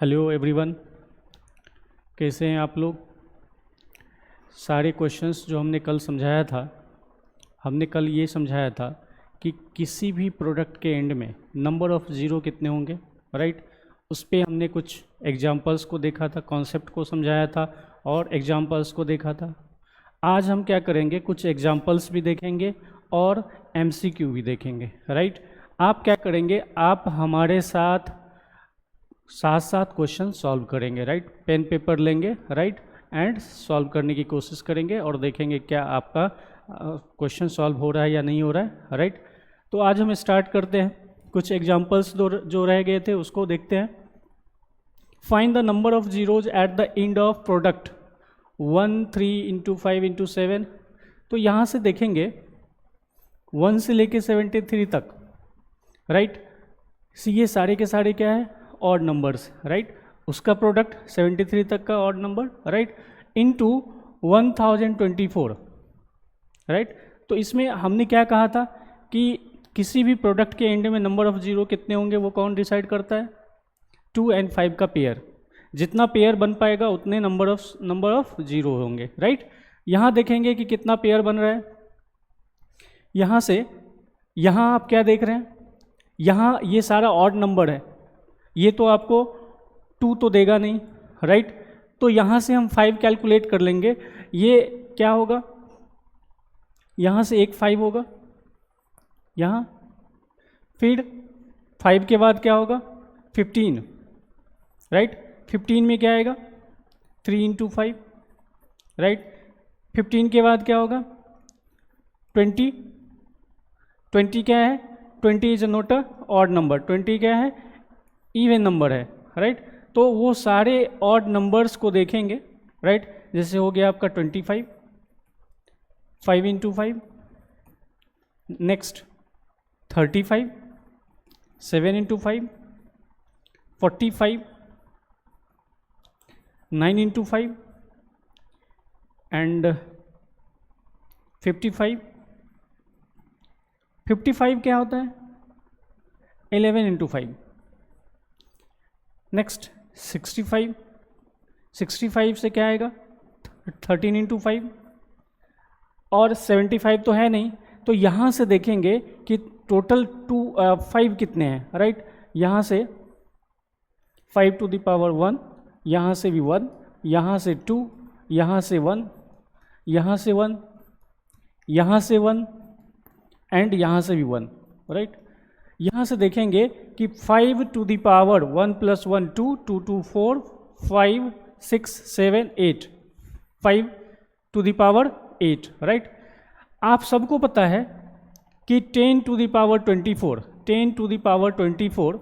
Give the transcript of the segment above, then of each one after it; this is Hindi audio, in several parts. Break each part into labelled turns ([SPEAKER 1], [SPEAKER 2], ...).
[SPEAKER 1] हेलो एवरीवन, कैसे हैं आप लोग। सारे क्वेश्चंस जो हमने कल समझाया था, हमने कल ये समझाया था कि किसी भी प्रोडक्ट के एंड में नंबर ऑफ़ ज़ीरो कितने होंगे, राइट। उस पर हमने कुछ एग्जांपल्स को देखा था, कॉन्सेप्ट को समझाया था और एग्जांपल्स को देखा था। आज हम क्या करेंगे, कुछ एग्जांपल्स भी देखेंगे और एमसीक्यू भी देखेंगे, राइट। आप क्या करेंगे, आप हमारे साथ साथ क्वेश्चन सॉल्व करेंगे, राइट। पेन पेपर लेंगे, राइट, एंड सॉल्व करने की कोशिश करेंगे और देखेंगे क्या आपका क्वेश्चन सॉल्व हो रहा है या नहीं हो रहा है, राइट। तो आज हम स्टार्ट करते हैं, कुछ एग्जांपल्स जो रह गए थे उसको देखते हैं। Find the number of zeros at the end of product 1 3 into 5 into 7। तो यहाँ से देखेंगे 1 से लेके 73 तक, राइट। ये सारे के सारे क्या है, ऑड नंबर्स, राइट। उसका प्रोडक्ट 73 तक का odd number, right, into 1024, right. तो इसमें हमने क्या कहा था कि किसी भी प्रोडक्ट के एंड में नंबर ऑफ जीरो कितने होंगे वो कौन डिसाइड करता है, 2 और 5 का पेयर। जितना पेयर बन पाएगा उतने नंबर ऑफ जीरो होंगे, राइट। यहाँ देखेंगे कि कितना पेयर बन रहा है। यहाँ से यहाँ आप क्या देख रहे हैं, यहाँ ये सारा ऑड नंबर है, ये तो आपको 2 तो देगा नहीं, राइट। तो यहाँ से हम 5 कैलकुलेट कर लेंगे, ये क्या होगा, यहाँ से एक 5 होगा, यहाँ फिर 5 के बाद क्या होगा 15, राइट। 15 में क्या आएगा 3 इंटू 5, राइट। 15 के बाद क्या होगा 20। 20 क्या है, 20 is not a odd number, 20 क्या है, इवन नंबर है, राइट। तो वो सारे ऑड नंबर्स को देखेंगे, राइट। जैसे हो गया आपका 25, 5 into 5, next 35, 7 into 5, 45, 9 into 5 and 55। 55 क्या होता है 11 इंटू 5। नेक्स्ट 65, 65 से क्या आएगा 13 इंटू 5 और 75 तो है नहीं, तो यहाँ से देखेंगे कि टोटल 5 कितने हैं, राइट। यहाँ से 5 टू द पावर 1, यहाँ से भी 1, यहाँ से 2, यहाँ से 1, यहाँ से 1, यहाँ से 1 एंड यहाँ से भी 1, राइट। यहाँ से देखेंगे कि 5 to the power 1 + 1 2, 2 2 4, 5 6 7 8, 5 to the power 8, right. आप सबको पता है कि 10 to the power 24, 10 to the power 24,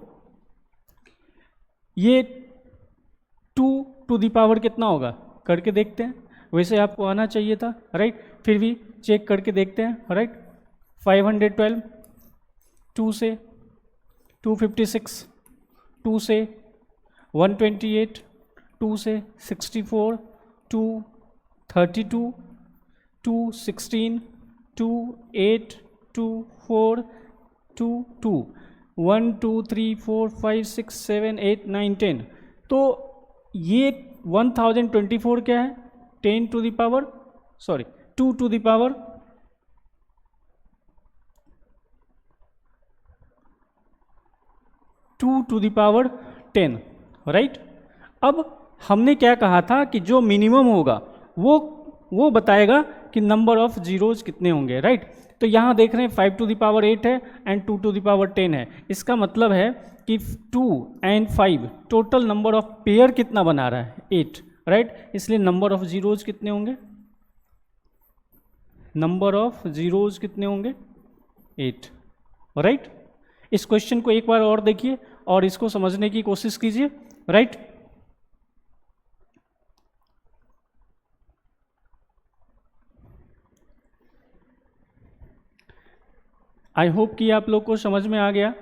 [SPEAKER 1] ये 2 टू द पावर कितना होगा करके देखते हैं। वैसे आपको आना चाहिए था, राइट, फिर भी चेक करके देखते हैं, राइट। 512, 2 से 256, 2 से 128, 2 से 64, 2 32, 2 16, 2 8, 2 4, 2 2, 1 2 3 4 5 6 7 8 9 10। तो ये 1024 क्या है 10 to the power 2 to the power 2 to the power 10, right. अब हमने क्या कहा था कि जो मिनिमम होगा वो बताएगा कि नंबर ऑफ जीरोज कितने होंगे, राइट। तो यहाँ देख रहे हैं 5 टू द पावर 8 है एंड 2 टू द पावर 10 है। इसका मतलब है कि 2 और 5 टोटल नंबर ऑफ पेयर कितना बना रहा है 8, राइट। इसलिए नंबर ऑफ जीरोज कितने होंगे, नंबर ऑफ जीरोज कितने होंगे 8, राइट। इस क्वेश्चन को एक बार और देखिए और इसको समझने की कोशिश कीजिए, राइट। आई होप कि आप लोग को समझ में आ गया।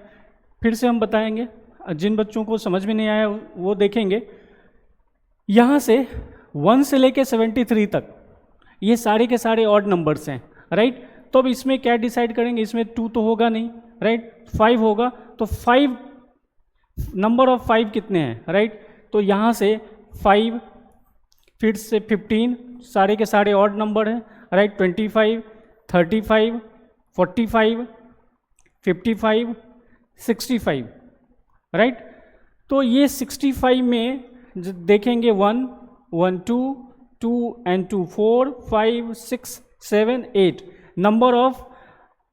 [SPEAKER 1] फिर से हम बताएंगे, जिन बच्चों को समझ में नहीं आया वो देखेंगे। यहाँ से 1 से लेके 73 तक ये सारे के सारे ऑड नंबर्स हैं, राइट। तो अब इसमें क्या डिसाइड करेंगे, इसमें 2 तो होगा नहीं, राइट, 5 होगा। तो 5 नंबर ऑफ 5 कितने हैं, राइट। तो यहाँ से 5, फिर से 15, सारे के सारे ऑड नंबर हैं, राइट। 25, 35, 45, 55, 65, राइट। तो ये 65 में देखेंगे 1, 1, 2, 2 and 2, 4, 5, 6, 7, 8। नंबर ऑफ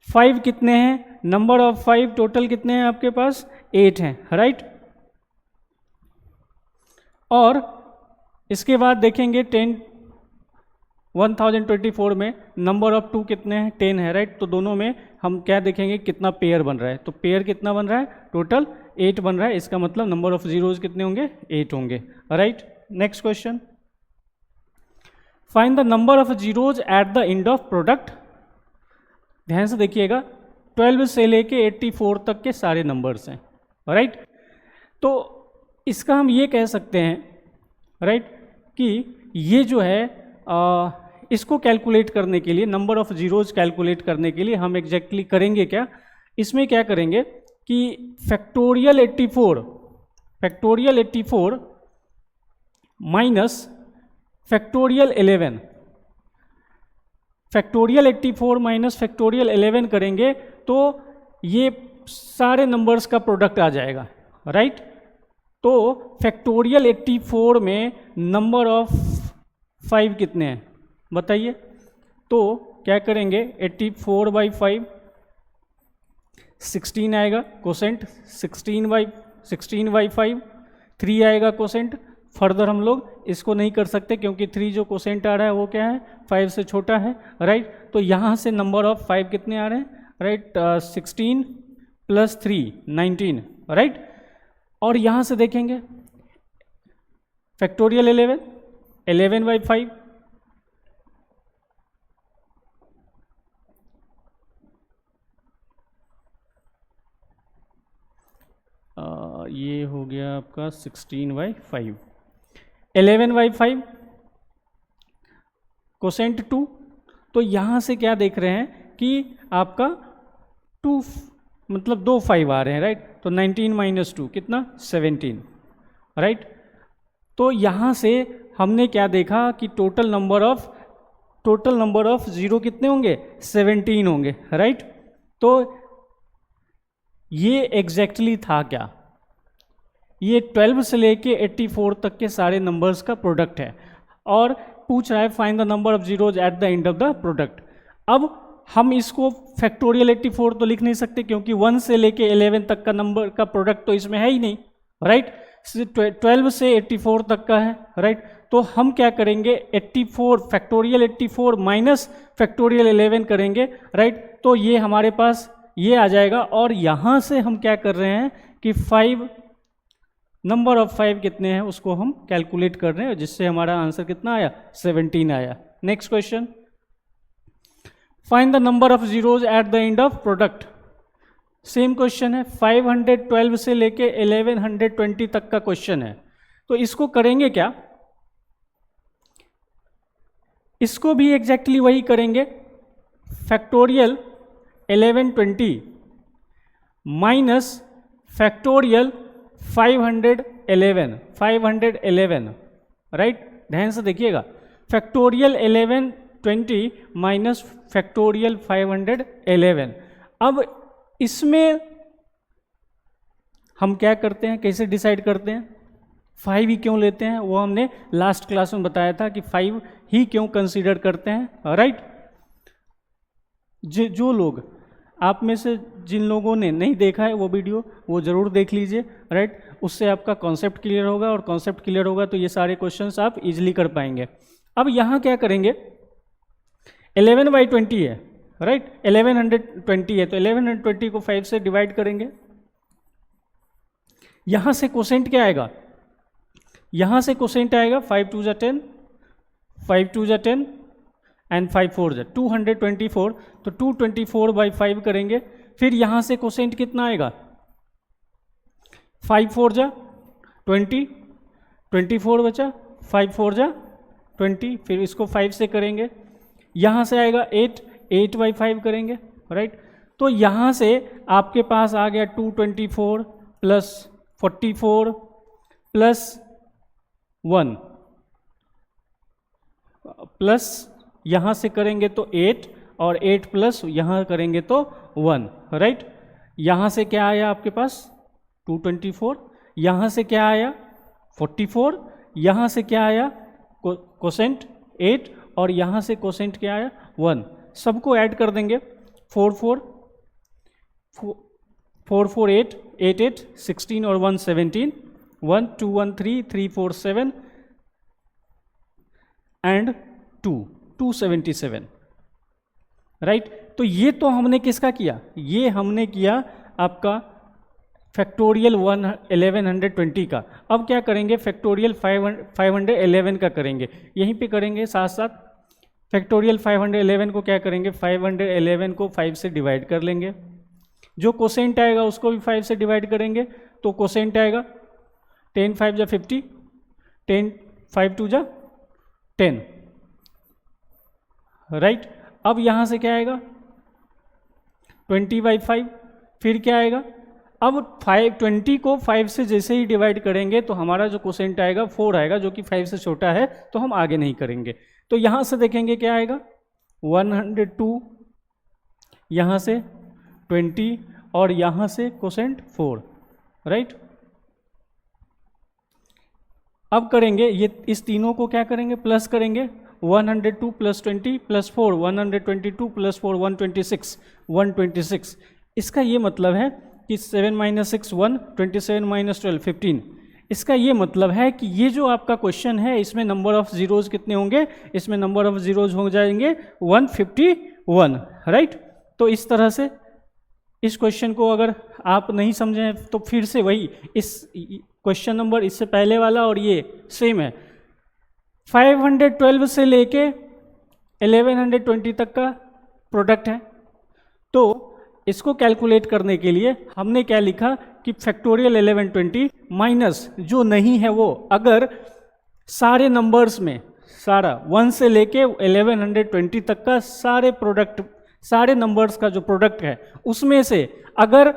[SPEAKER 1] 5 कितने हैं? नंबर ऑफ 5 टोटल कितने हैं आपके पास? 8 हैं, राइट। और इसके बाद देखेंगे 1024 में नंबर ऑफ 2 कितने हैं? 10 है, राइट। तो दोनों में हम क्या देखेंगे कितना पेयर बन रहा है। तो पेयर कितना बन रहा है? टोटल 8 बन रहा है। इसका मतलब नंबर ऑफ जीरोज कितने होंगे? 8 होंगे, right. Next question, find the number of zeros at the end of product. ध्यान से देखिएगा, 12 से लेके 84 तक के सारे नंबर्स हैं, राइट। तो इसका हम ये कह सकते हैं, राइट, कि ये जो है इसको कैलकुलेट करने के लिए, नंबर ऑफ जीरोज कैलकुलेट करने के लिए हम एग्जैक्टली करेंगे क्या? इसमें क्या करेंगे कि factorial 84 minus factorial 11, factorial 84 minus factorial 11 करेंगे तो ये सारे नंबर्स का प्रोडक्ट आ जाएगा, राइट। तो फैक्टोरियल 84 में नंबर ऑफ 5 कितने हैं बताइए? तो क्या करेंगे, 84/5, 16 आएगा कोसेंट, 16/5, 3 आएगा कोसेंट। फर्दर हम लोग इसको नहीं कर सकते क्योंकि 3 जो कोसेंट आ रहा है वो क्या है? 5 से छोटा है, राइट। तो यहाँ से नंबर ऑफ 5 कितने आ रहे हैं, राइट? 16 + 3, 19, राइट। और यहाँ से देखेंगे फैक्टोरियल 11/5, ये हो गया आपका 16/5, 11/5 कोसेंट 2। तो यहाँ से क्या देख रहे हैं कि आपका 2 मतलब 2 5 आ रहे हैं, राइट। तो 19 - 2 कितना? 17, राइट। तो यहाँ से हमने क्या देखा कि टोटल नंबर ऑफ जीरो कितने होंगे? 17 होंगे, राइट। तो ये एग्जैक्टली था क्या? ये 12 से लेके 84 तक के सारे नंबर्स का प्रोडक्ट है और पूछ रहा है find the number of zeros at the end of the product. अब हम इसको फैक्टोरियल 84 तो लिख नहीं सकते क्योंकि 1 से लेके 11 तक का नंबर का प्रोडक्ट तो इसमें है ही नहीं, राइट। 12 से 84 तक का है, राइट। तो हम क्या करेंगे, 84 फैक्टोरियल 84 माइनस फैक्टोरियल 11 करेंगे, राइट। तो ये हमारे पास ये आ जाएगा और यहाँ से हम क्या कर रहे हैं कि 5 नंबर ऑफ 5 कितने हैं उसको हम कैलकुलेट कर रहे हैं, जिससे हमारा आंसर कितना आया? 17 आया। Next question, find the number of zeros at the end of product. Same question है, 512 से लेके 1120 तक का क्वेश्चन है। तो इसको करेंगे क्या? इसको भी एग्जैक्टली वही करेंगे, फैक्टोरियल 1120 माइनस फैक्टोरियल 511, राइट। ध्यान से देखिएगा, फैक्टोरियल 1120 माइनस फैक्टोरियल 511। अब इसमें हम क्या करते हैं, कैसे डिसाइड करते हैं? 5 ही क्यों लेते हैं वो हमने लास्ट क्लास में बताया था कि 5 ही क्यों कंसीडर करते हैं, राइट। जो लोग आप में से जिन लोगों ने नहीं देखा है वो वीडियो, वो ज़रूर देख लीजिए, राइट। उससे आपका कॉन्सेप्ट क्लियर होगा और कॉन्सेप्ट क्लियर होगा तो ये सारे क्वेश्चंस आप इजीली कर पाएंगे। अब यहाँ क्या करेंगे, 11/20 है, राइट। 1120 है तो 1120 को 5 से डिवाइड करेंगे। यहाँ से कोसेंट क्या आएगा? यहाँ से कोसेंट आएगा 5 2 = 10, 5 2 = 10 एंड 5 4 = 224। तो 224/5 करेंगे। फिर यहाँ से कोसेंट कितना आएगा? 5 4 = 20, 24 बचा, 5 4 = 20। फिर इसको 5 से करेंगे, यहाँ से आएगा 8/5 करेंगे, राइट। तो यहाँ से आपके पास आ गया 224 + 44 + 1 प्लस यहाँ से करेंगे तो 8 और 8 प्लस यहाँ करेंगे तो 1, राइट। यहाँ से क्या आया आपके पास 224, यहाँ से क्या आया 44, यहाँ से क्या आया कोसेंट 8 और यहाँ से कोसेंट क्या आया 1। सबको ऐड कर देंगे 4 4 8 8 8 16 और 1 17, 1 2 1 3 3 4 7 एंड 2 277, राइट। तो ये तो हमने किसका किया, ये हमने किया आपका फैक्टोरियल 1120 का। अब क्या करेंगे फैक्टोरियल 511 का करेंगे, यहीं पे करेंगे साथ साथ। फैक्टोरियल 511 को क्या करेंगे 511 को 5 से डिवाइड कर लेंगे, जो कोसेंट आएगा उसको भी 5 से डिवाइड करेंगे तो कोसेंट आएगा 10 5 जा 50, 10 5 2 जा 10, राइट। अब यहाँ से क्या आएगा 20/5, फिर क्या आएगा, अब 20 को 5 से जैसे ही डिवाइड करेंगे तो हमारा जो कोसेंट आएगा 4 आएगा, जो कि 5 से छोटा है, तो हम आगे नहीं करेंगे। तो यहाँ से देखेंगे क्या आएगा 102, यहाँ से 20 और यहाँ से कोसेंट 4, राइट। अब करेंगे ये इस तीनों को क्या करेंगे प्लस करेंगे, 102 प्लस 20 प्लस 4 122 प्लस 4 126 126। इसका ये मतलब है कि 7 - 6 1, 27 - 12 15। इसका ये मतलब है कि ये जो आपका क्वेश्चन है इसमें नंबर ऑफ जीरोज कितने होंगे, इसमें नंबर ऑफ जीरोज हो जाएंगे 151, राइट। तो इस तरह से इस क्वेश्चन को अगर आप नहीं समझें तो फिर से वही इस क्वेश्चन नंबर इससे पहले वाला और ये सेम है। 512 से लेके 1120 तक का प्रोडक्ट है, तो इसको कैलकुलेट करने के लिए हमने क्या लिखा कि फैक्टोरियल 1120 माइनस जो नहीं है वो, अगर सारे नंबर्स में सारा 1 से लेके 1120 तक का सारे प्रोडक्ट, सारे नंबर्स का जो प्रोडक्ट है उसमें से अगर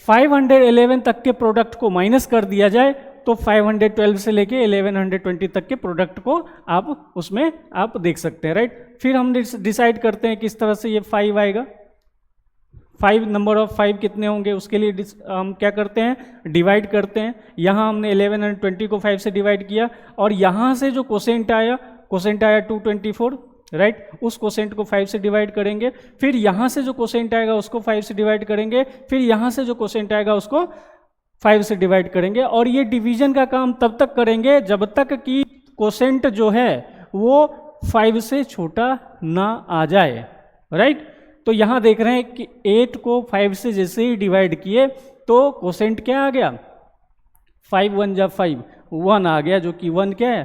[SPEAKER 1] 511 तक के प्रोडक्ट को माइनस कर दिया जाए तो 512 से लेके 1120 तक के प्रोडक्ट को आप उसमें आप देख सकते हैं, राइट। फिर हम डिसाइड करते हैं किस तरह से ये 5 आएगा, 5 नंबर ऑफ 5 कितने होंगे उसके लिए हम क्या करते हैं डिवाइड करते हैं। यहाँ हमने 1120 को 5 से डिवाइड किया और यहाँ से जो कोसेंट आया 224, राइट, उस कोसेंट को 5 से डिवाइड करेंगे। फिर यहाँ से जो कोसेंट आएगा उसको 5 से डिवाइड करेंगे, फिर यहाँ से जो कोसेंट आएगा उसको 5 से डिवाइड करेंगे। और ये डिवीजन का काम तब तक करेंगे जब तक कि कोसेंट जो है वो 5 से छोटा ना आ जाए, राइट। तो यहाँ देख रहे हैं कि 8 को 5 से जैसे ही डिवाइड किए तो कोसेंट क्या आ गया 5 1 जा 5 1 आ गया, जो कि 1 क्या है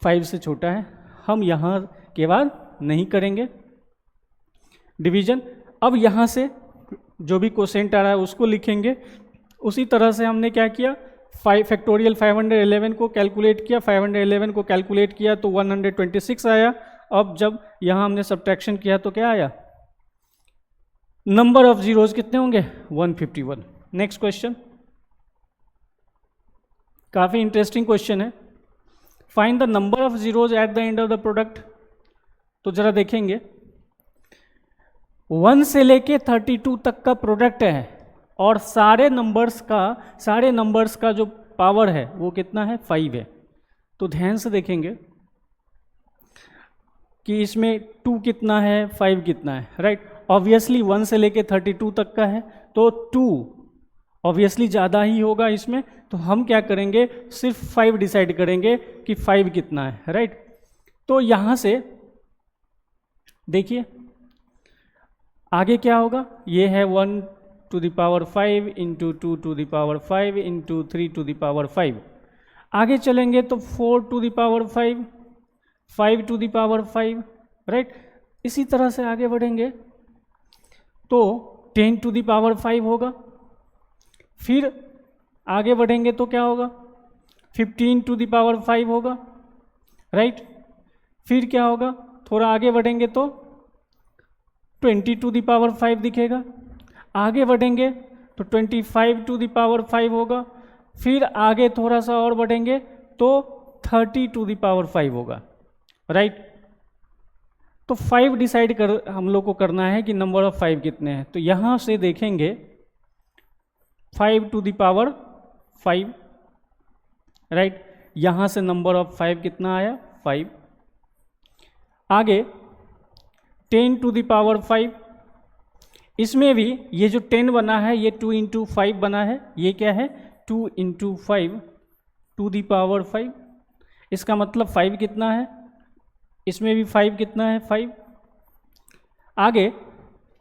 [SPEAKER 1] 5 से छोटा है। हम यहाँ के बाद नहीं करेंगे डिवीजन। अब यहाँ से जो भी कोसेंट आ रहा है उसको लिखेंगे। उसी तरह से हमने क्या किया फैक्टोरियल 511 को कैलकुलेट किया, 511 को कैलकुलेट किया तो 126 आया। अब जब यहाँ हमने सब्ट्रैक्शन किया तो क्या आया, नंबर ऑफ जीरोज कितने होंगे 151। नेक्स्ट क्वेश्चन, काफ़ी इंटरेस्टिंग क्वेश्चन है। Find the number of zeros at the end of the product. तो जरा देखेंगे 1 से लेके 32 तक का प्रोडक्ट है और सारे नंबर्स का जो पावर है वो कितना है 5 है। तो ध्यान से देखेंगे कि इसमें 2 कितना है 5 कितना है, राइट। ऑब्वियसली 1 से लेके 32 तक का है तो 2 ऑब्वियसली ज़्यादा ही होगा इसमें। तो हम क्या करेंगे सिर्फ 5 डिसाइड करेंगे कि 5 कितना है, राइट। तो यहाँ से देखिए आगे क्या होगा, ये है 1 to the power 5 into 2 to the power 5 into 3 to the power 5। आगे चलेंगे तो 4 to the power 5, 5 to the power 5, right. इसी तरह से आगे बढ़ेंगे तो 10 to the power 5 होगा। फिर आगे बढ़ेंगे तो क्या होगा 15 to the power 5 होगा, राइट। फिर क्या होगा, थोड़ा आगे बढ़ेंगे तो 20 to the power 5 दिखेगा। आगे बढ़ेंगे तो 25 to the power 5 होगा। फिर आगे थोड़ा सा और बढ़ेंगे तो 30 टू द पावर 5 होगा, राइट। तो 5 डिसाइड कर हम लोग को करना है कि नंबर ऑफ 5 कितने हैं। तो यहाँ से देखेंगे 5 टू द पावर 5, राइट। यहाँ से नंबर ऑफ 5 कितना आया, 5। आगे 10 टू द पावर 5, इसमें भी ये जो 10 बना है ये 2 इंटू 5 बना है, ये क्या है 2 इंटू 5 टू द पावर 5। इसका मतलब 5 कितना है, इसमें भी 5 कितना है, 5। आगे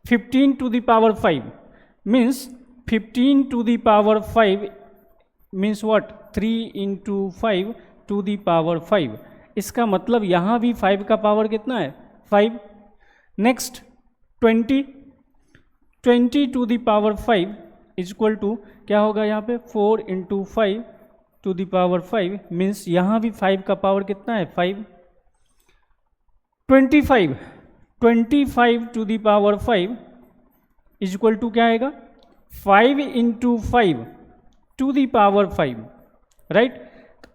[SPEAKER 1] 15 to the power 5 means 15 to the power 5 means what, 3 into 5 to the power 5। इसका मतलब यहाँ भी 5 का पावर कितना है, 5। Next 20 to the power 5 is equal to क्या होगा यहाँ पे 4 into 5 to the power 5 means यहाँ भी 5 का पावर कितना है, 5। 25 to the power 5 is equal to क्या आएगा 5 into 5 to the power 5, right.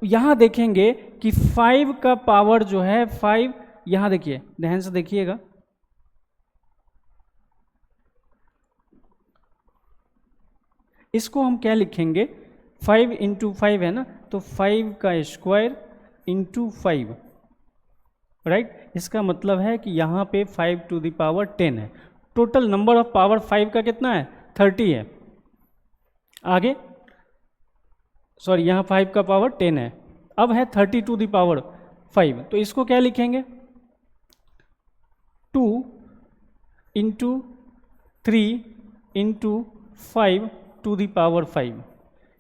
[SPEAKER 1] यहाँ देखेंगे कि 5 का पावर जो है 5, यहाँ देखिए ध्यान से देखिएगा, इसको हम क्या लिखेंगे 5 इंटू 5 है ना, तो 5 का स्क्वायर इंटू 5, राइट। इसका मतलब है कि यहाँ पे 5 टू द पावर 10 है। टोटल नंबर ऑफ पावर 5 का कितना है, 30 है। आगे सॉरी यहाँ 5 का पावर 10 है, अब है 30 टू द पावर 5, तो इसको क्या लिखेंगे 2 into 3 into 5 to the power 5।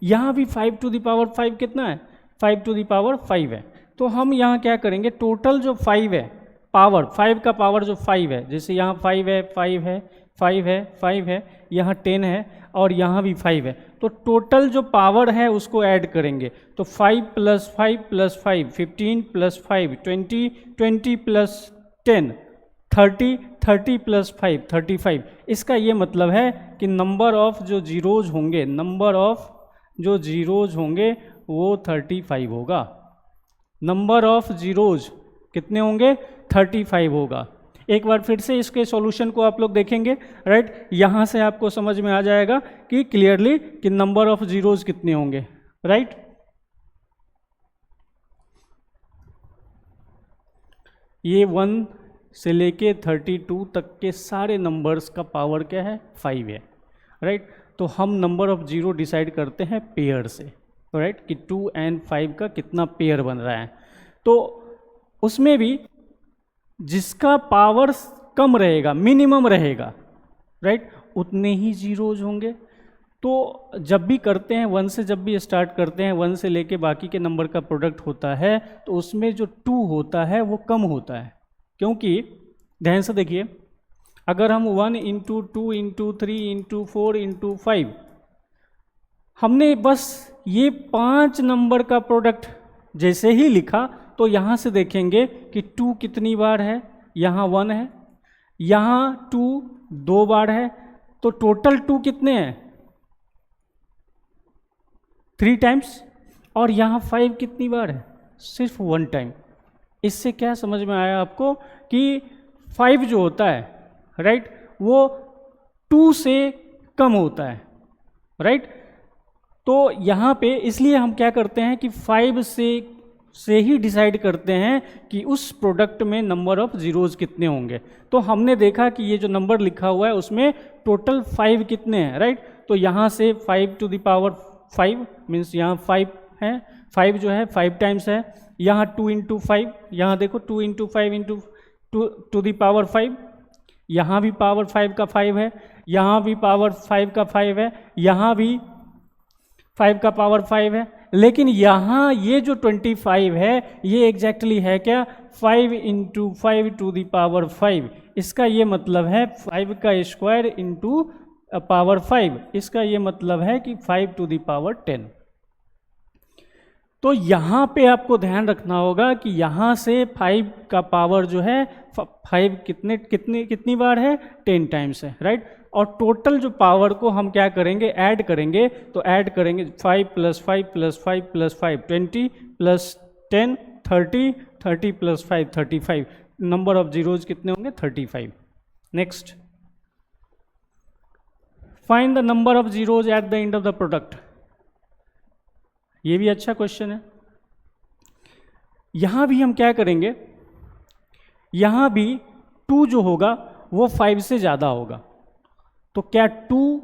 [SPEAKER 1] यहाँ भी 5 टू द पावर 5 कितना है, 5 टू द पावर 5 है। तो हम यहाँ क्या करेंगे, टोटल जो 5 है पावर 5 का पावर जो 5 है, जैसे यहाँ 5 है 5 है 5 है 5 है, यहाँ 10 है और यहाँ भी 5 है, तो टोटल जो पावर है उसको ऐड करेंगे। तो 5 plus 5 plus 5 15 plus 5 20 20 plus 10 30 30 plus 5 35। इसका ये मतलब है कि नंबर ऑफ जो जीरोज होंगे, नंबर ऑफ जो जीरोज होंगे वो 35 होगा। नंबर ऑफ जीरोज कितने होंगे, 35 होगा। एक बार फिर से इसके सॉल्यूशन को आप लोग देखेंगे, राइट। यहाँ से आपको समझ में आ जाएगा कि क्लियरली कि नंबर ऑफ जीरोज कितने होंगे, राइट। ये 1 से लेके 32 तक के सारे नंबर्स का पावर क्या है, 5 है, राइट। तो हम नंबर ऑफ जीरो डिसाइड करते हैं पेयर से, राइट, कि 2 और 5 का कितना पेयर बन रहा है। तो उसमें भी जिसका पावर कम रहेगा, मिनिमम रहेगा, राइट, उतने ही जीरोज होंगे। तो जब भी करते हैं 1 से, जब भी स्टार्ट करते हैं 1 से लेके बाकी के नंबर का प्रोडक्ट होता है, तो उसमें जो 2 होता है वो कम होता है, क्योंकि ध्यान से देखिए, अगर हम 1 इंटू 2 इंटू 3 इंटू 4 इंटू 5, हमने बस ये 5 नंबर का प्रोडक्ट जैसे ही लिखा, तो यहाँ से देखेंगे कि 2 कितनी बार है, यहाँ 1 है, यहाँ 2 2 बार है, तो टोटल 2 कितने हैं, 3 टाइम्स, और यहाँ 5 कितनी बार है, सिर्फ 1 टाइम। इससे क्या समझ में आया आपको कि 5 जो होता है, राइट, वो 2 से कम होता है, राइट। तो यहाँ पे इसलिए हम क्या करते हैं कि 5 से ही डिसाइड करते हैं कि उस प्रोडक्ट में नंबर ऑफ जीरोज कितने होंगे। तो हमने देखा कि ये जो नंबर लिखा हुआ है उसमें टोटल 5 कितने हैं, राइट। तो यहाँ से 5 टू द पावर 5 मीन्स यहाँ 5 है, 5 जो है 5 टाइम्स है, यहाँ 2 इंटू 5, यहाँ देखो 2 into 5 into two the power 5, यहाँ भी पावर 5 का 5 है, यहाँ भी पावर 5 का 5 है, यहाँ भी 5 का पावर 5 है, लेकिन यहाँ ये जो 25 है ये एग्जैक्टली है क्या, 5 इंटू 5 टू द पावर 5। इसका ये मतलब है 5 का स्क्वायर इंटू पावर 5, इसका ये मतलब है कि 5 टू द पावर 10। तो यहाँ पे आपको ध्यान रखना होगा कि यहाँ से 5 का पावर जो है 5 कितनी बार है, 10 टाइम्स है, राइट। और टोटल जो पावर को हम क्या करेंगे, ऐड करेंगे। तो ऐड करेंगे 5 + 5 + 5 + 5 20 + 10 30 30 + 5 35। नंबर ऑफ जीरोज कितने होंगे, 35। Next, find the number of zeros at the end of the product. ये भी अच्छा क्वेश्चन है। यहां भी हम क्या करेंगे, यहां भी 2 जो होगा वो 5 से ज़्यादा होगा। तो क्या 2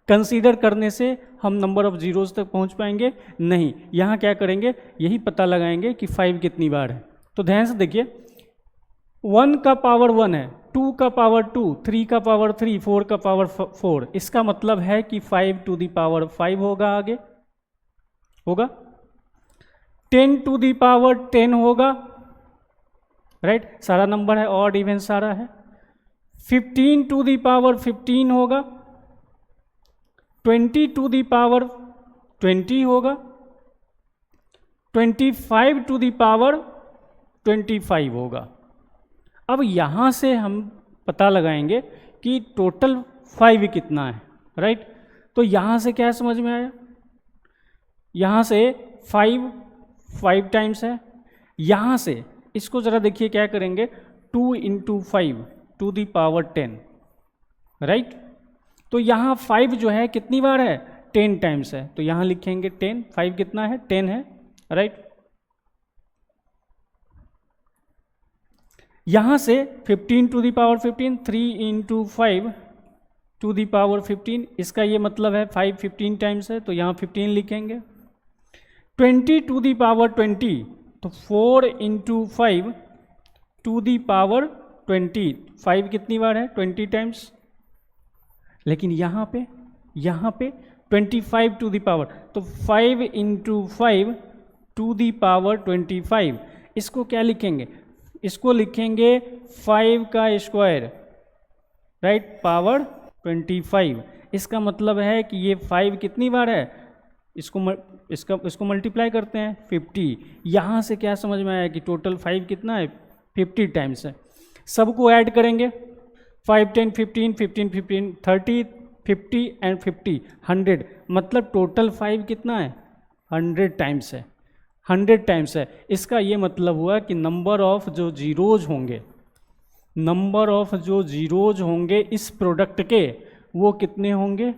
[SPEAKER 1] कंसीडर करने से हम नंबर ऑफ जीरोज तक पहुंच पाएंगे? नहीं। यहां क्या करेंगे, यही पता लगाएंगे कि 5 कितनी बार है। तो ध्यान से देखिए, 1 का पावर 1 है, 2 का पावर 2, 3 का पावर 3, 4 का पावर 4। इसका मतलब है कि 5 टू दी पावर 5 होगा, आगे होगा 10 टू दी पावर 10 होगा, राइट। सारा नंबर है, ऑड इवन सारा है। 15 टू दी पावर 15 होगा, 20 टू दी पावर 20 होगा, 25 टू दी पावर 25 होगा। अब यहां से हम पता लगाएंगे कि टोटल 5 कितना है, राइट। तो यहां से क्या समझ में आया, यहां से 5 टाइम्स है। यहां से इसको जरा देखिए क्या करेंगे, 2 × 5 टू दी पावर 10, राइट। तो यहाँ 5 जो है कितनी बार है, 10 टाइम्स है। तो यहाँ लिखेंगे 10, 5 कितना है, 10 है, राइट। यहाँ से 15 to the power 15, 3 × 5 to the power 15, इसका ये मतलब है 5 15 टाइम्स है, तो यहाँ 15 लिखेंगे। 20 टू दी पावर 20, तो 4 × 5 टू दी पावर 20, 5 कितनी बार है, 20 टाइम्स। लेकिन यहाँ पे 25 टू दी पावर, तो 5 × 5 टू दी पावर 25। इसको क्या लिखेंगे, इसको लिखेंगे 5 का स्क्वायर, राइट, पावर 25। इसका मतलब है कि ये 5 कितनी बार है, इसको मल्टीप्लाई करते हैं 50। यहाँ से क्या समझ में आया कि टोटल 5 कितना है, 50 टाइम्स है। सबको ऐड करेंगे, 5 10 15 15 15 30 50 एंड 50 100, मतलब टोटल 5 कितना है, 100 टाइम्स है, 100 टाइम्स है। इसका ये मतलब हुआ कि नंबर ऑफ जो जीरोज होंगे, नंबर ऑफ जो जीरोज होंगे इस प्रोडक्ट के, वो कितने होंगे,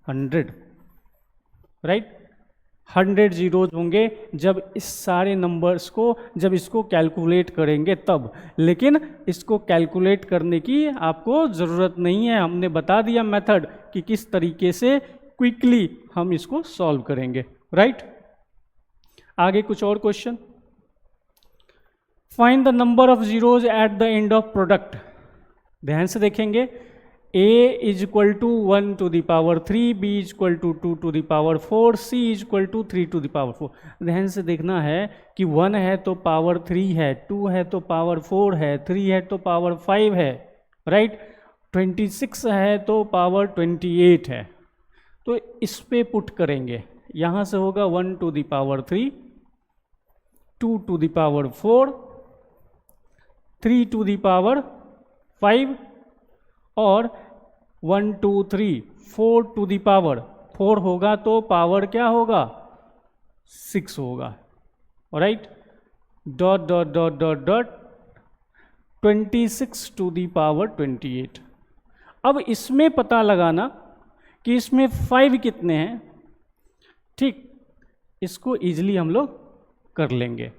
[SPEAKER 1] 100, राइट। 100 जीरोज होंगे जब इस सारे नंबर्स को, जब इसको कैलकुलेट करेंगे तब। लेकिन इसको कैलकुलेट करने की आपको ज़रूरत नहीं है, हमने बता दिया मेथड कि किस तरीके से क्विकली हम इसको सॉल्व करेंगे, राइट। आगे कुछ और question, find the number of zeros at the end of product. ध्यान से देखेंगे, a = 1 to the power 3, b = 2 to the power 4, c = 3 to the power 4। ध्यान से देखना है कि 1 है तो पावर 3 है, 2 है तो पावर 4 है, 3 है तो पावर 5 है, राइट। 26 है तो पावर 28 है। तो इस पे पुट करेंगे, यहाँ से होगा 1 to the power 3, 2 to the power 4, 3 to the power 5 और 1 2 3 4 टू दी पावर 4 होगा तो पावर क्या होगा, 6 होगा, right. Dot dot dot dot dot 26 to the power 28। अब इसमें पता लगाना कि इसमें 5 कितने हैं, ठीक। इसको इजीली हम लोग कर लेंगे।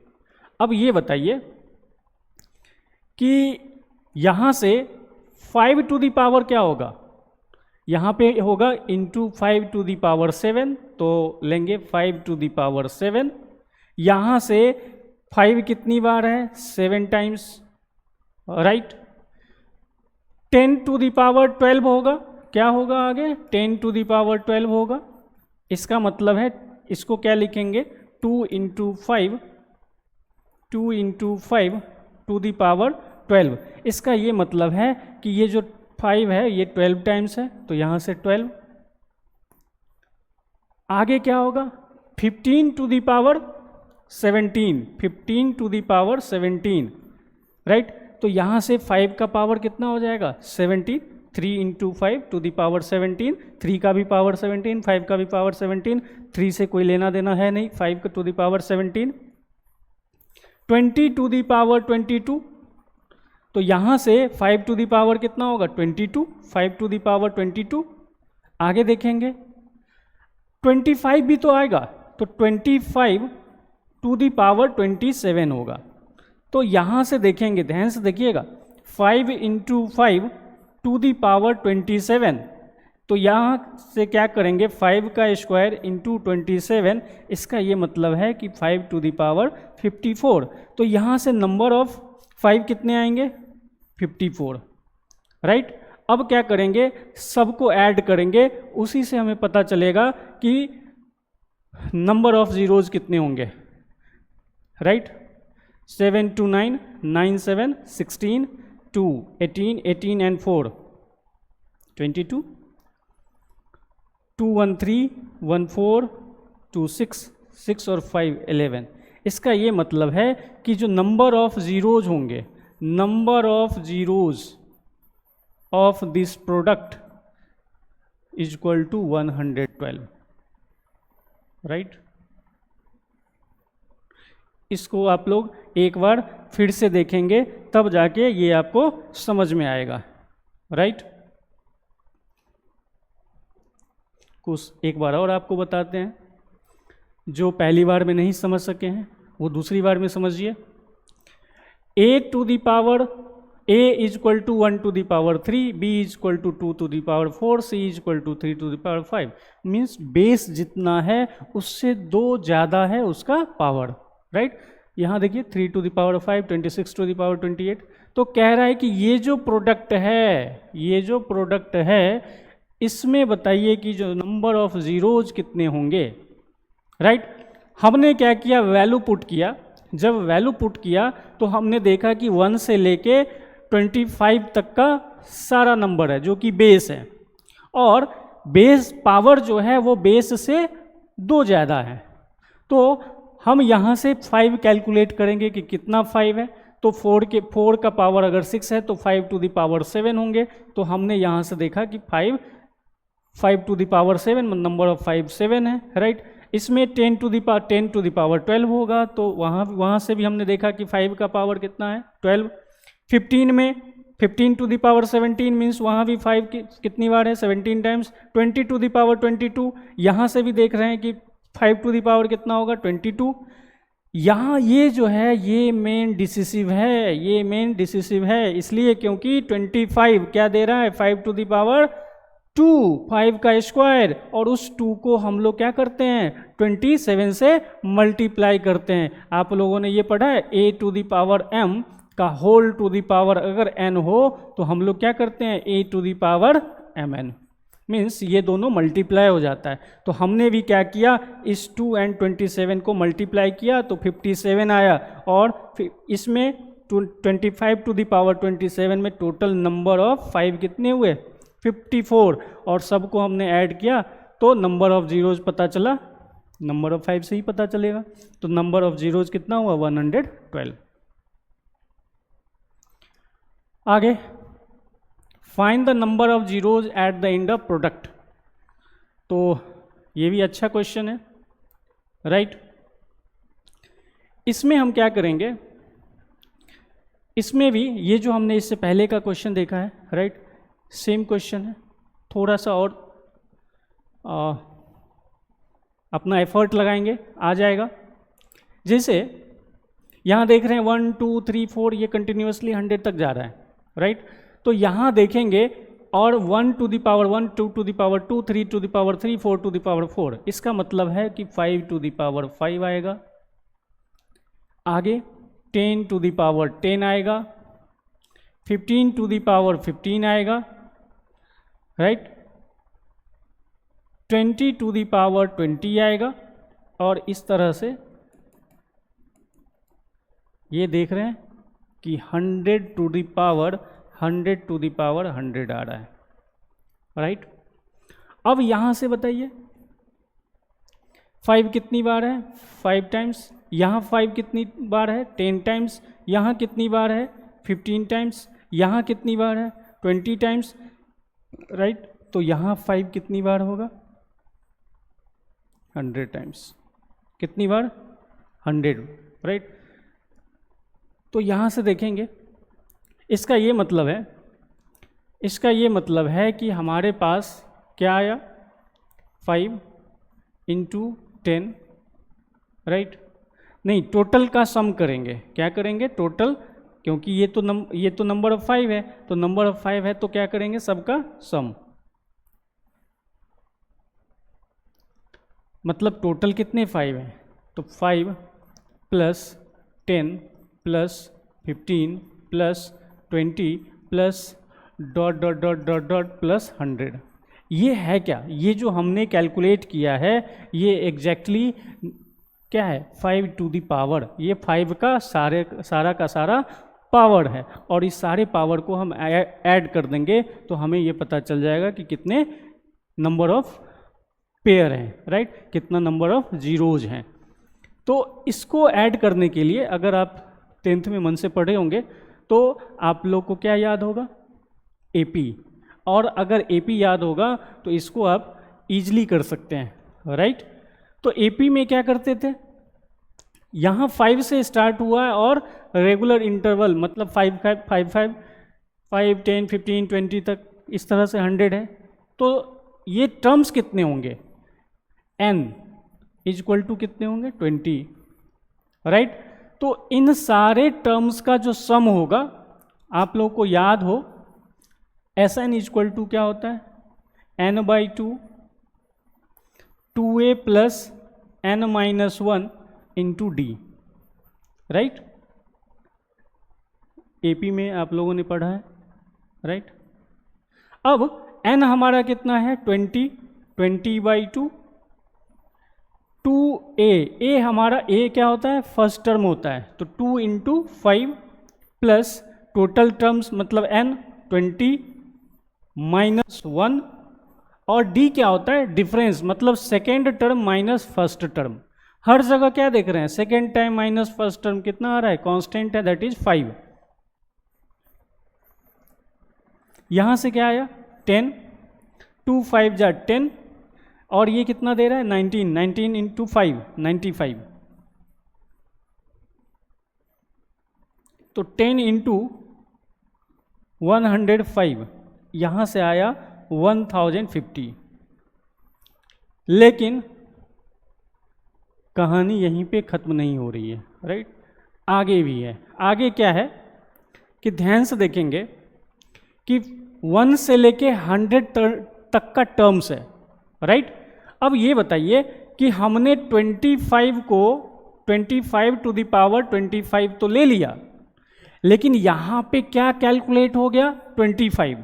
[SPEAKER 1] अब ये बताइए कि यहां से 5 टू दी पावर क्या होगा, यहाँ पे होगा इंटू 5 टू दी पावर 7, तो लेंगे 5 टू दी पावर 7। यहाँ से 5 कितनी बार है, 7 times, right. 10 to the power 12 होगा, क्या होगा आगे, 10 टू दी पावर 12 होगा। इसका मतलब है इसको क्या लिखेंगे, 2 × 5 टू दी पावर 12। इसका ये मतलब है कि ये जो 5 है ये 12 टाइम्स है, तो यहाँ से 12। आगे क्या होगा, 15 to the power 17, 15 to the power 17, right. तो यहाँ से 5 का पावर कितना हो जाएगा, 17, 3 इंटू 5 टू द पावर 17, 3 का भी पावर 17, 5 का भी पावर 17, 3 से कोई लेना देना है नहीं, 5 का to the power 17, 20 to the power 22, तो यहाँ से 5 टू द पावर कितना होगा 22, 5 टू द पावर 22। आगे देखेंगे 25 भी तो आएगा, तो 25 टू द पावर 27 होगा। तो यहाँ से देखेंगे, ध्यान से देखिएगा, 5 इंटू 5 टू द पावर 27, तो यहाँ से क्या करेंगे 5 का स्क्वायर इंटू 27, इसका ये मतलब है कि 5 टू द पावर 54। तो यहाँ से नंबर ऑफ 5 कितने आएंगे 54, राइट। अब क्या करेंगे, सबको ऐड करेंगे, उसी से हमें पता चलेगा कि नंबर ऑफ जीरोज कितने होंगे, राइट। 7 to 9, 9 7 16, 2 18, 18 and 4 22, 2 1 3, 1 4, 2 6, 6 और 5 11। इसका ये मतलब है कि जो नंबर ऑफ जीरोज होंगे, number of zeros of this product is equal to 112, right. इसको आप लोग एक बार फिर से देखेंगे, तब जाके ये आपको समझ में आएगा, राइट। कुछ एक बार और आपको बताते हैं, जो पहली बार में नहीं समझ सके हैं वो दूसरी बार में समझिए। a to the power a is equal to 1 to the power 3, b is equal to 2 to the power 4, c is equal to 3 to the power 5। Means base जितना है उससे 2 ज़्यादा है उसका पावर, राइट। यहाँ देखिए 3 to the power 5, 26 to the power 28। तो कह रहा है कि ये जो प्रोडक्ट है, ये जो प्रोडक्ट है, इसमें बताइए कि जो नंबर ऑफ जीरोज कितने होंगे, राइट। हमने क्या किया, वैल्यू पुट किया। जब वैल्यू पुट किया तो हमने देखा कि 1 से लेके 25 तक का सारा नंबर है जो कि बेस है, और बेस पावर जो है वो बेस से 2 ज़्यादा है। तो हम यहाँ से 5 कैलकुलेट करेंगे कि कितना 5 है, तो 4 का पावर अगर 6 है तो 5 टू द पावर 7 होंगे। तो हमने यहाँ से देखा कि 5 to the power 7, number of 5 7 है, राइट। इसमें 10 टू द पावर 12 होगा, तो वहाँ से भी हमने देखा कि 5 का पावर कितना है 12। 15 में 15 टू द पावर 17 मीन्स वहाँ भी 5 कितनी बार है 17 टाइम्स। 20 टू द पावर 22, यहाँ से भी देख रहे हैं कि 5 टू द पावर कितना होगा 22। यहाँ ये जो है ये मेन डिसिसिव है, ये मेन डिसिसिव है इसलिए क्योंकि 25 क्या दे रहा है 5 टू द पावर 2, 5 का स्क्वायर, और उस 2 को हम लोग क्या करते हैं 27 से मल्टीप्लाई करते हैं। आप लोगों ने ये पढ़ा है a to the power m का होल टू द पावर अगर n हो तो हम लोग क्या करते हैं a to the power mn, means ये दोनों मल्टीप्लाई हो जाता है। तो हमने भी क्या किया, इस 2 and 27 को मल्टीप्लाई किया तो 57 आया, और इसमें 25 टू द पावर 27 में टोटल नंबर ऑफ 5 कितने हुए 54, और सबको हमने ऐड किया तो नंबर ऑफ जीरोज पता चला, नंबर ऑफ 5 से ही पता चलेगा। तो नंबर ऑफ जीरोज कितना हुआ 112। आगे find the number of zeros at the end of product. तो ये भी अच्छा क्वेश्चन है, राइट। इसमें हम क्या करेंगे, इसमें भी ये जो हमने इससे पहले का क्वेश्चन देखा है, राइट, सेम क्वेश्चन है, थोड़ा सा और अपना एफर्ट लगाएंगे आ जाएगा। जैसे यहाँ देख रहे हैं 1 2 3 4 ये कंटिन्यूसली 100 तक जा रहा है, राइट। तो यहाँ देखेंगे और 1 to the power 1, 2 to the power 2, 3 to the power 3, 4 to the power 4, इसका मतलब है कि 5 टू द पावर 5 आएगा। आगे 10 टू द पावर 10 आएगा, 15 टू द पावर 15 आएगा, राइट, 20 टू द पावर 20 आएगा, और इस तरह से ये देख रहे हैं कि 100 to the power 100 to the power 100 आ रहा है, राइट। अब यहाँ से बताइए 5 कितनी बार है 5 टाइम्स, यहाँ 5 कितनी बार है 10 टाइम्स, यहाँ कितनी बार है 15 टाइम्स, यहाँ कितनी बार है 20 टाइम्स। राइट। तो यहाँ 5 कितनी बार होगा? 100 टाइम्स। कितनी बार? 100, राइट। तो यहाँ से देखेंगे, इसका ये मतलब है कि हमारे पास क्या आया? 5 इंटू 10, राइट। नहीं, टोटल का सम करेंगे। क्या करेंगे? टोटल, क्योंकि ये तो नंबर ऑफ 5 है, तो नंबर ऑफ 5 है तो क्या करेंगे? सबका सम। मतलब टोटल कितने 5 हैं? तो 5 plus 10 plus 15 plus 20 plus dot dot dot dot dot plus 100। ये है क्या? ये जो हमने कैलकुलेट किया है ये एग्जैक्टली क्या है? 5 टू द पावर। ये 5 का सारा का सारा पावर है, और इस सारे पावर को हम ऐड कर देंगे तो हमें ये पता चल जाएगा कि कितने नंबर ऑफ पेयर हैं, राइट। कितना नंबर ऑफ जीरोज हैं। तो इसको ऐड करने के लिए अगर आप 10th में मन से पढ़े होंगे तो आप लोग को क्या याद होगा? एपी। और अगर एपी याद होगा तो इसको आप इजीली कर सकते हैं, राइट। तो एपी में क्या करते थे? यहाँ 5 से स्टार्ट हुआ है और रेगुलर इंटरवल, मतलब 5 5 5 5 5 10 15 20 तक इस तरह से 100 है। तो ये टर्म्स कितने होंगे? n इक्वल टू कितने होंगे? 20, राइट। तो इन सारे टर्म्स का जो सम होगा, आप लोगों को याद हो, Sn इक्वल टू क्या होता है? n/2 2a plus n-1 into D, right. AP में आप लोगों ने पढ़ा है, राइट। अब n हमारा कितना है? 20/2 2a हमारा a क्या होता है? फर्स्ट टर्म होता है, तो 2 इंटू 5 प्लस टोटल टर्म्स मतलब n 20 माइनस 1, और d क्या होता है? डिफरेंस, मतलब second term minus first term. हर जगह क्या देख रहे हैं? Second time minus first term कितना आ रहा है? कांस्टेंट है, दैट इज 5। यहां से क्या आया? 10, 2 5 जा 10, और ये कितना दे रहा है? 19, 19 इंटू 5 95। तो 10 इंटू 105, यहां से आया 1050। लेकिन कहानी यहीं पे खत्म नहीं हो रही है, राइट। आगे भी है। आगे क्या है कि ध्यान से देखेंगे कि 1 से लेके 100 तक का टर्म्स है, राइट। अब ये बताइए कि हमने 25 को 25 टू द पावर 25 तो ले लिया, लेकिन यहाँ पे क्या कैलकुलेट हो गया? 25।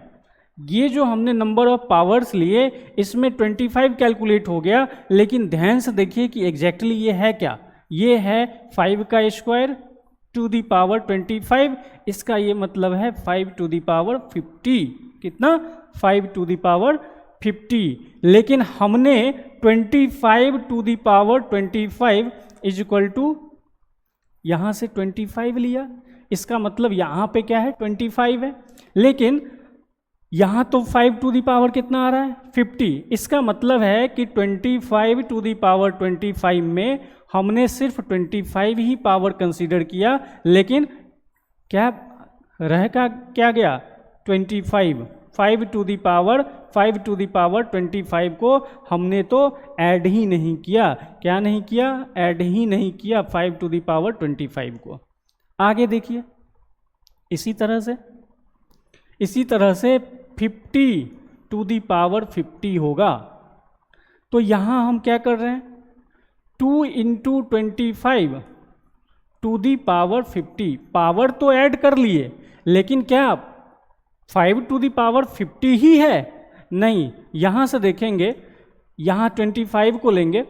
[SPEAKER 1] ये जो हमने नंबर ऑफ पावर्स लिए इसमें 25 कैलकुलेट हो गया, लेकिन ध्यान से देखिए कि एग्जैक्टली ये है क्या? ये है 5 का स्क्वायर टू द पावर 25। इसका ये मतलब है 5 टू द पावर 50। कितना? 5 टू द पावर 50। लेकिन हमने 25 to the power 25 is equal to यहाँ से 25 लिया। इसका मतलब यहाँ पे क्या है? 25 है, लेकिन यहाँ तो 5 टू द पावर कितना आ रहा है? 50। इसका मतलब है कि 25 टू द पावर 25 में हमने सिर्फ 25 ही पावर कंसीडर किया, लेकिन क्या रह का क्या गया? 25। 5 टू द पावर 25 को हमने तो ऐड ही नहीं किया। क्या नहीं किया? ऐड ही नहीं किया 5 टू द पावर 25 को। आगे देखिए, इसी तरह से 50 टू द पावर 50 होगा। तो यहाँ हम क्या कर रहे हैं? 2 into 25 to the power 50। Power तो ऐड कर लिए, लेकिन क्या 5 टू द पावर 50 ही है? नहीं। यहाँ से देखेंगे, यहाँ 25 को लेंगे,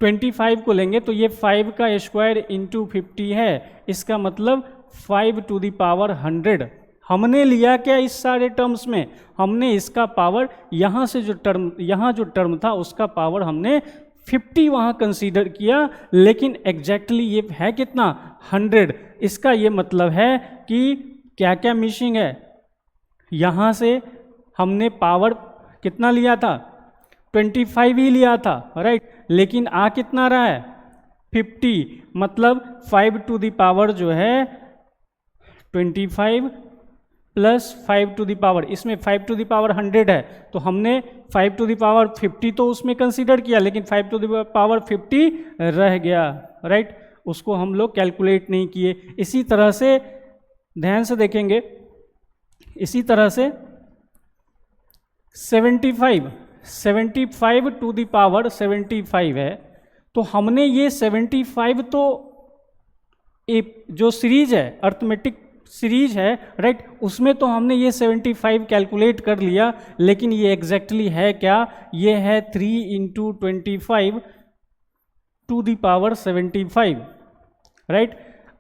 [SPEAKER 1] 25 को लेंगे तो ये 5 का स्क्वायर इंटू 50 है। इसका मतलब 5 टू द पावर 100 हमने लिया क्या? इस सारे टर्म्स में हमने इसका पावर, यहाँ से यहाँ जो टर्म था उसका पावर हमने 50 वहाँ कंसीडर किया, लेकिन एग्जैक्टली ये है कितना? 100। इसका ये मतलब है कि क्या क्या मिसिंग है? यहाँ से हमने पावर कितना लिया था, 25 ही लिया था, राइट, लेकिन आ कितना रहा है 50, मतलब 5 टू द पावर जो है 25 प्लस 5 टू द पावर, इसमें 5 टू द पावर 100 है, तो हमने 5 टू द पावर 50 तो उसमें कंसीडर किया, लेकिन 5 टू द पावर 50 रह गया, राइट, उसको हम लोग कैलकुलेट नहीं किए। इसी तरह से ध्यान से देखेंगे, इसी तरह से 75 टू द पावर 75 है, तो हमने ये 75 तो जो सीरीज है, अर्थमेटिक सीरीज है, राइट, उसमें तो हमने ये 75 कैलकुलेट कर लिया, लेकिन ये एग्जैक्टली है क्या, ये है 3 into 25 to the power 75, right.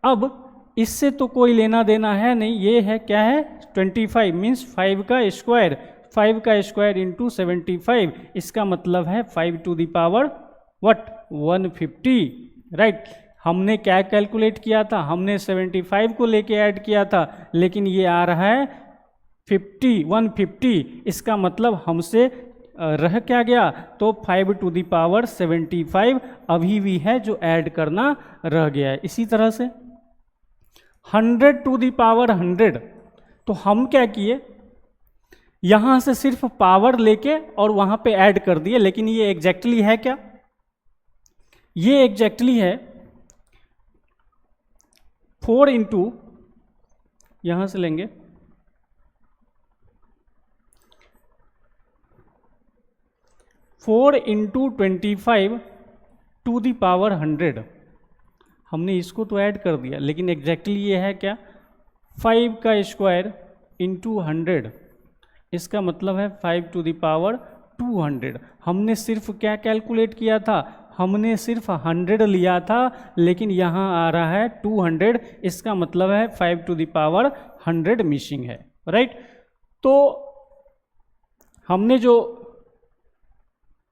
[SPEAKER 1] अब इससे तो कोई लेना देना है नहीं, ये है क्या है 25 मीन्स 5 का स्क्वायर, 5 का स्क्वायर इंटू 75, इसका मतलब है 5 to the power what 150, right. हमने क्या कैलकुलेट किया था, हमने 75 को लेके ऐड किया था, लेकिन ये आ रहा है 150, इसका मतलब हमसे रह क्या गया, तो 5 टू द पावर 75 अभी भी है जो ऐड करना रह गया है। इसी तरह से 100 टू द पावर 100, तो हम क्या किए, यहां से सिर्फ पावर लेके और वहां पे ऐड कर दिए, लेकिन ये एग्जैक्टली है क्या, ये एग्जैक्टली है 4 इंटू, यहां से लेंगे 4 इंटू 25 टू द पावर 100, हमने इसको तो ऐड कर दिया, लेकिन एग्जैक्टली ये है क्या 5 का स्क्वायर इंटू 100, इसका मतलब है 5 टू द पावर 200। हमने सिर्फ क्या कैलकुलेट किया था, हमने सिर्फ 100 लिया था, लेकिन यहाँ आ रहा है 200, इसका मतलब है 5 टू द पावर 100 मिसिंग है, राइट। तो हमने जो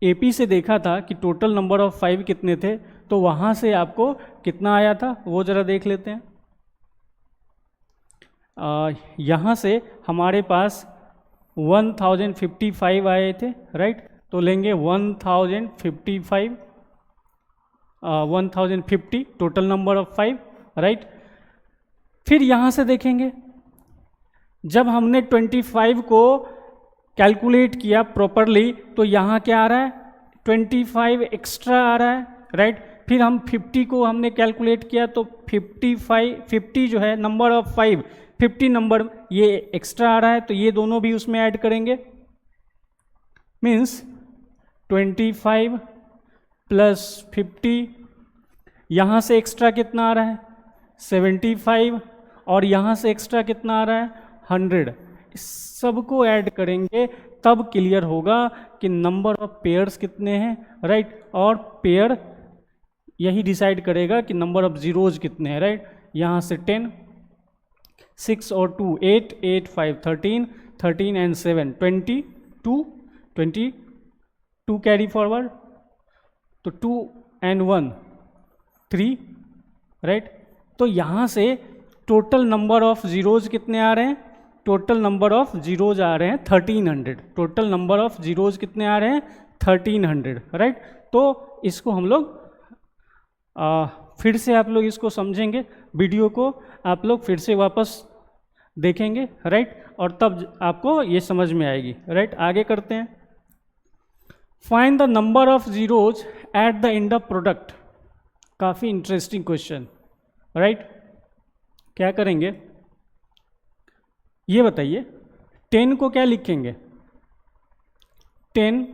[SPEAKER 1] एपी से देखा था कि टोटल नंबर ऑफ 5 कितने थे, तो वहाँ से आपको कितना आया था वो ज़रा देख लेते हैं। यहाँ से हमारे पास 1055 आए थे, राइट, तो लेंगे 1055 1050 टोटल नंबर ऑफ 5, राइट। फिर यहाँ से देखेंगे, जब हमने 25 को कैलकुलेट किया प्रॉपरली, तो यहाँ क्या आ रहा है 25 एक्स्ट्रा आ रहा है, राइट। फिर हम 50 को हमने कैलकुलेट किया, तो 50 जो है नंबर ऑफ 5, 50 नंबर ये एक्स्ट्रा आ रहा है, तो ये दोनों भी उसमें ऐड करेंगे, मीन्स 25 प्लस 50, यहाँ से एक्स्ट्रा कितना आ रहा है 75, और यहाँ से एक्स्ट्रा कितना आ रहा है 100, इस सबको ऐड करेंगे, तब क्लियर होगा कि नंबर ऑफ पेयर्स कितने हैं, राइट, और पेयर यही डिसाइड करेगा कि नंबर ऑफ जीरोज कितने हैं, राइट। यहाँ से 10, 6 और 2 8, 8 5 13, 13 एंड 7 22 कैरी फॉरवर्ड, तो 2 एंड 1 3, राइट। तो यहाँ से टोटल नंबर ऑफ जीरोज कितने आ रहे हैं, टोटल नंबर ऑफ जीरोज आ रहे हैं 1300, टोटल नंबर ऑफ जीरोज कितने आ रहे हैं 1300, राइट। तो इसको हम लोग फिर से आप लोग इसको समझेंगे, वीडियो को आप लोग फिर से वापस देखेंगे, राइट, और तब आपको ये समझ में आएगी, राइट। आगे करते हैं, find the number of zeros at the end of product, काफ़ी इंटरेस्टिंग क्वेश्चन, राइट। क्या करेंगे ये बताइए, 10 को क्या लिखेंगे, 10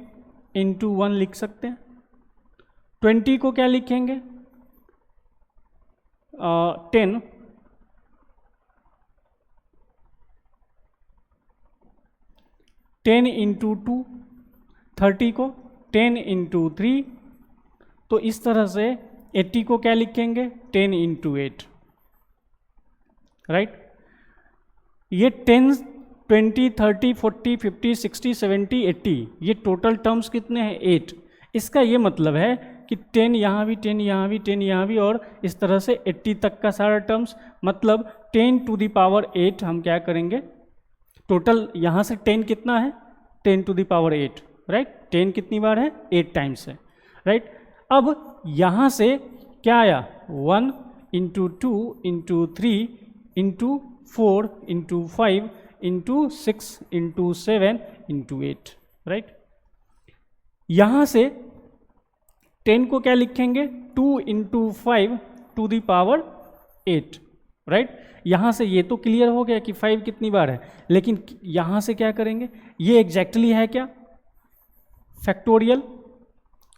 [SPEAKER 1] इंटू 1 लिख सकते हैं, 20 को क्या लिखेंगे 10 10 इंटू 2, 30 को 10 इंटू 3, तो इस तरह से 80 को क्या लिखेंगे 10 इंटू 8, राइट। ये 10, 20, 30, 40, 50, 60, 70, 80 ये टोटल टर्म्स कितने हैं 8। इसका ये मतलब है कि 10 यहाँ भी, 10 यहाँ भी, 10 यहाँ भी, और इस तरह से 80 तक का सारा टर्म्स, मतलब 10 टू द पावर 8 हम क्या करेंगे टोटल यहाँ से 10 कितना है, 10 टू द पावर 8, राइट। 10 कितनी बार है, 8 टाइम्स है, राइट। अब यहाँ से क्या आया, 1 into 2 into 3 into 4 into 5 into 6 into 7 into 8, right. यहाँ से 10 को क्या लिखेंगे, 2 into 5 to the power 8, right. यहाँ से ये तो क्लियर हो गया कि 5 कितनी बार है, लेकिन यहाँ से क्या करेंगे, ये एग्जैक्टली है क्या, फैक्टोरियल,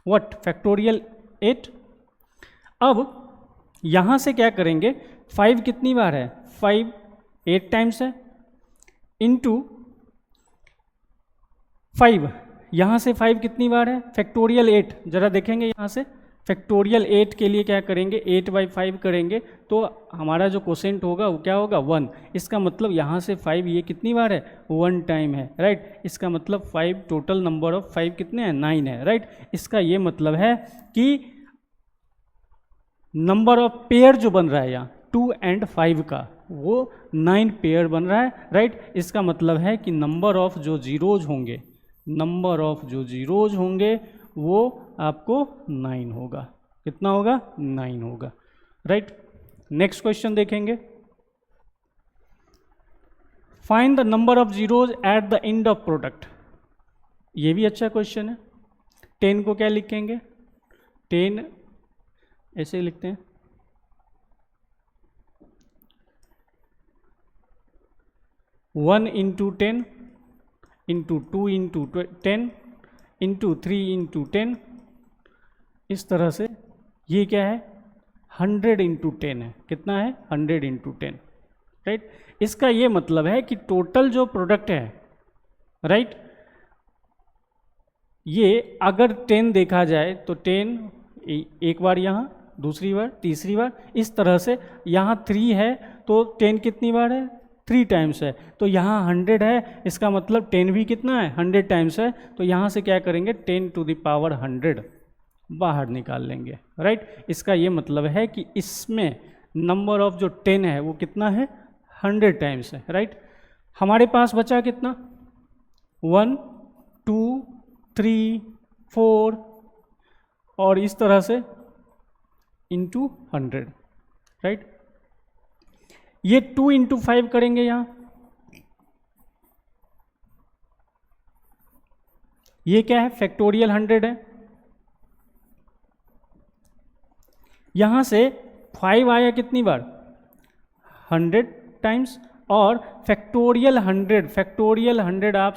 [SPEAKER 1] व्हाट, फैक्टोरियल 8। अब यहाँ से क्या करेंगे, 5 कितनी बार है, 5 8 टाइम्स है, इंटू 5, यहाँ से 5 कितनी बार है, फैक्टोरियल 8, जरा देखेंगे यहाँ से, फैक्टोरियल 8 के लिए क्या करेंगे, 8/5 करेंगे तो हमारा जो कोसेंट होगा वो क्या होगा, 1। इसका मतलब यहाँ से 5 ये कितनी बार है, 1 टाइम है, राइट। इसका मतलब 5, टोटल नंबर ऑफ 5 कितने हैं, 9 है, राइट। इसका ये मतलब है कि नंबर ऑफ पेयर जो बन रहा है यहाँ 2 और 5 का, वो 9 पेयर बन रहा है, राइट। इसका मतलब है कि नंबर ऑफ जो जीरोज होंगे, नंबर ऑफ जो जीरोज होंगे वो आपको 9 होगा, कितना होगा, 9 होगा, राइट। नेक्स्ट क्वेश्चन देखेंगे, find the number of zeros at the end of product. ये भी अच्छा क्वेश्चन है। 10 को क्या लिखेंगे, 10 ऐसे लिखते हैं, 1 into 10 into 2 into 10 into 3 into 10, इस तरह से। ये क्या है, 100 इंटू 10 है, कितना है, 100 इंटू 10, राइट। इसका ये मतलब है कि टोटल जो प्रोडक्ट है, राइट, ये अगर 10 देखा जाए तो 10 एक बार यहाँ, दूसरी बार, तीसरी बार, इस तरह से। यहाँ 3 है तो 10 कितनी बार है, 3 टाइम्स है। तो यहाँ 100 है, इसका मतलब 10 भी कितना है, 100 टाइम्स है। तो यहाँ से क्या करेंगे, 10 टू द पावर 100 बाहर निकाल लेंगे, राइट। इसका ये मतलब है कि इसमें नंबर ऑफ जो 10 है वो कितना है, 100 टाइम्स है, राइट। हमारे पास बचा कितना, 1 2 3 4 और इस तरह से इंटू 100, राइट। ये 2 इंटू 5 करेंगे यहाँ, ये क्या है, फैक्टोरियल 100 है। यहाँ से 5 आया कितनी बार, 100 टाइम्स, और फैक्टोरियल 100, फैक्टोरियल 100 आप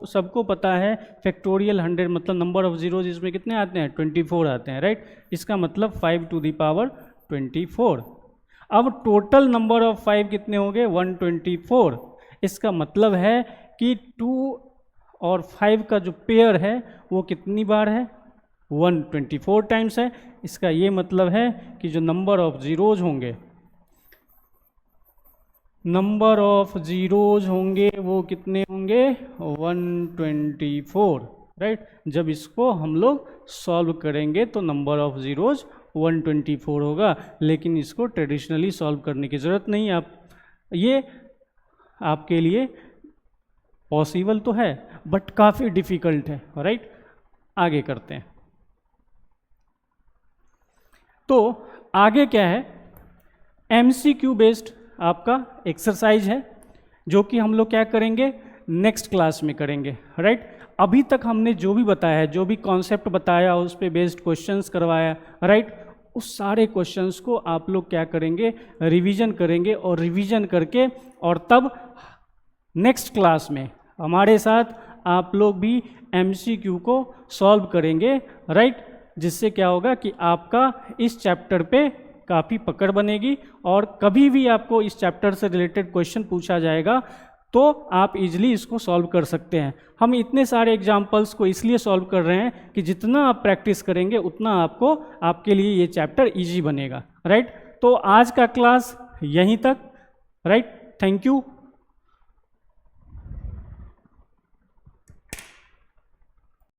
[SPEAKER 1] सबको पता है, फैक्टोरियल 100 मतलब नंबर ऑफ जीरोज इसमें कितने आते हैं, 24 आते हैं, राइट। इसका मतलब 5 टू द पावर 24। अब टोटल नंबर ऑफ 5 कितने हो गए, 124। इसका मतलब है कि 2 और 5 का जो पेयर है वो कितनी बार है, 124 टाइम्स है। इसका ये मतलब है कि जो नंबर ऑफ जीरोज होंगे, नंबर ऑफ जीरोज होंगे वो कितने होंगे, 124, राइट। जब इसको हम लोग सॉल्व करेंगे तो नंबर ऑफ जीरोज 124 होगा, लेकिन इसको ट्रेडिशनली सॉल्व करने की ज़रूरत नहीं। आप ये आपके लिए पॉसिबल तो है बट काफ़ी डिफ़िकल्ट है, राइट। आगे करते हैं। तो आगे क्या है, MCQ बेस्ड आपका एक्सरसाइज है, जो कि हम लोग क्या करेंगे, नेक्स्ट क्लास में करेंगे, राइट। अभी तक हमने जो भी बताया है, जो भी कॉन्सेप्ट बताया, उस पे बेस्ड क्वेश्चंस करवाया, राइट। उस सारे क्वेश्चंस को आप लोग क्या करेंगे, रिवीजन करेंगे, और रिवीजन करके और तब नेक्स्ट क्लास में हमारे साथ आप लोग भी MCQ को सॉल्व करेंगे, राइट। जिससे क्या होगा कि आपका इस चैप्टर पे काफ़ी पकड़ बनेगी, और कभी भी आपको इस चैप्टर से रिलेटेड क्वेश्चन पूछा जाएगा तो आप इजीली इसको सॉल्व कर सकते हैं। हम इतने सारे एग्जाम्पल्स को इसलिए सॉल्व कर रहे हैं कि जितना आप प्रैक्टिस करेंगे उतना आपके लिए ये चैप्टर इजी बनेगा, राइट। तो आज का क्लास यहीं तक, राइट। Thank you.